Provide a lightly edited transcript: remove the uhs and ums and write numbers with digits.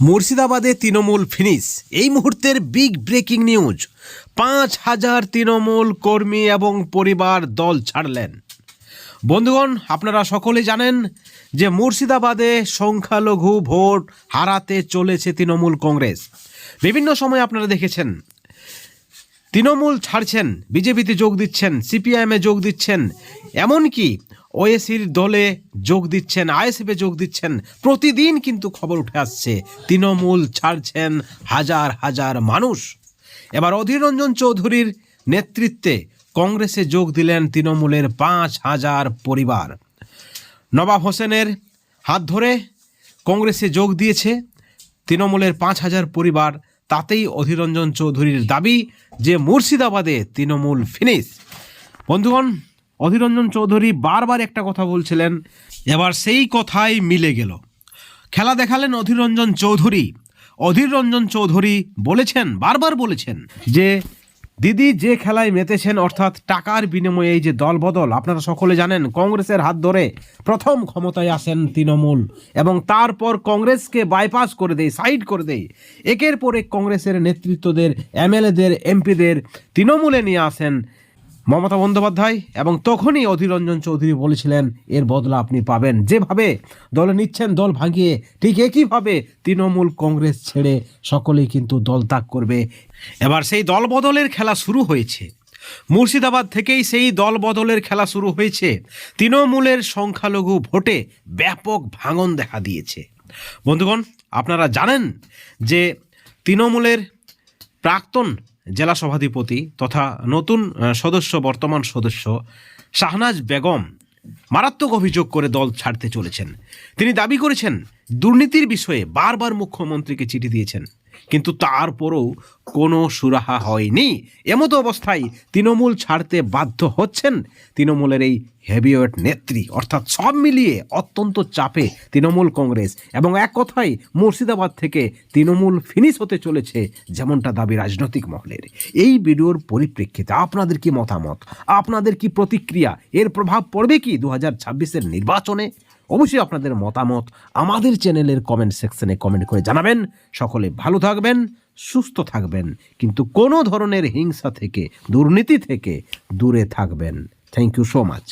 মুর্শিদাবাদে তৃণমূল ফিনিশ। এই মুহূর্তের বিগ ব্রেকিং নিউজ, 5,000 তৃণমূল কর্মী এবং পরিবার দল ছাড়লেন। বন্ধুগণ, আপনারা সকলে জানেন যে মুর্শিদাবাদে সংখ্যালঘু ভোট হারাতে চলেছে তৃণমূল কংগ্রেস। বিভিন্ন সময় আপনারা দেখেছেন তৃণমূল ছাড়ছেন, বিজেপিতে যোগ দিচ্ছেন, সিপিআইএমে যোগ দিচ্ছেন, এমনকি ওএসির দলে যোগ দিচ্ছেন, আইএসএফে যোগ দিচ্ছেন। প্রতিদিন কিন্তু খবর উঠে আসছে তৃণমূল ছাড়ছেন হাজার হাজার মানুষ। এবার অধীর রঞ্জন চৌধুরীর নেতৃত্বে কংগ্রেসে যোগ দিলেন তৃণমূলের 5,000 পরিবার। নবাব হোসেনের হাত ধরে কংগ্রেসে যোগ দিয়েছে তৃণমূলের 5,000 পরিবার। তাতেই অধীর রঞ্জন চৌধুরীর দাবি যে মুর্শিদাবাদে তৃণমূল ফিনিশ। বন্ধুগণ, অধীর রঞ্জন চৌধুরী বারবার একটা কথা বলছিলেন, এবার সেই কথাই মিলে গেল। খেলা দেখালেন অধীর রঞ্জন চৌধুরী। অধীর রঞ্জন চৌধুরী বলেছেন, বারবার বলেছেন যে দিদি যে খেলায় মেতেছেন, অর্থাৎ টাকার বিনিময়ে এই যে দলবদল, আপনারা সকলে জানেন কংগ্রেসের হাত ধরে প্রথম ক্ষমতায় আসেন তৃণমূল এবং তারপর কংগ্রেসকে বাইপাস করে দেয়, সাইড করে দেয়। একের পর এক কংগ্রেসের নেতৃত্বদের, এমএলএদের, এমপিদের তৃণমূলে নিয়ে আসেন মমতা বন্দ্যোপাধ্যায়। এবং তখনই অধীর রঞ্জন চৌধুরী বলেছিলেন এর বদলা আপনি পাবেন। যেভাবে দলে নিচ্ছেন দল ভাঙিয়ে, ঠিক একইভাবে তৃণমূল কংগ্রেস ছেড়ে সকলেই কিন্তু দল ত্যাগ করবে। এবার সেই দল বদলের খেলা শুরু হয়েছে। মুর্শিদাবাদ থেকেই সেই দল বদলের খেলা শুরু হয়েছে। তৃণমূলের সংখ্যালঘু ভোটে ব্যাপক ভাঙন দেখা দিয়েছে। বন্ধুগণ, আপনারা জানেন যে তৃণমূলের প্রাক্তন জেলা সভাধিপতি তথা নতুন সদস্য, বর্তমান সদস্য শাহনাজ বেগম মারাত্মক অভিযোগ করে দল ছাড়তে চলেছেন। তিনি দাবি করেছেন দুর্নীতির বিষয়ে বারবার মুখ্যমন্ত্রীকে চিঠি দিয়েছেন, কিন্তু তারপরও কোনো সুরাহা হয়নি। এমতো অবস্থায় তৃণমূল ছাড়তে বাধ্য হচ্ছেন তৃণমূলের এই হেভিওয়েট নেত্রী। অর্থাৎ সব মিলিয়ে অত্যন্ত চাপে তৃণমূল কংগ্রেস এবং এক কথায় মুর্শিদাবাদ থেকে তৃণমূল ফিনিশ হতে চলেছে, যেমনটা দাবি রাজনৈতিক মহলের। এই ভিডিওর পরিপ্রেক্ষিতে আপনাদের কি মতামত, আপনাদের কি প্রতিক্রিয়া? এর প্রভাব পড়বে কি 2026-এর নির্বাচনে? অবশ্যই আপনাদের মতামত আমাদের চ্যানেলের কমেন্ট সেকশনে কমেন্ট করে জানাবেন। সকলে ভালো থাকবেন, সুস্থ থাকবেন, কিন্তু কোনো ধরনের হিংসা থেকে, দুর্নীতি থেকে দূরে থাকবেন। Thank you so much.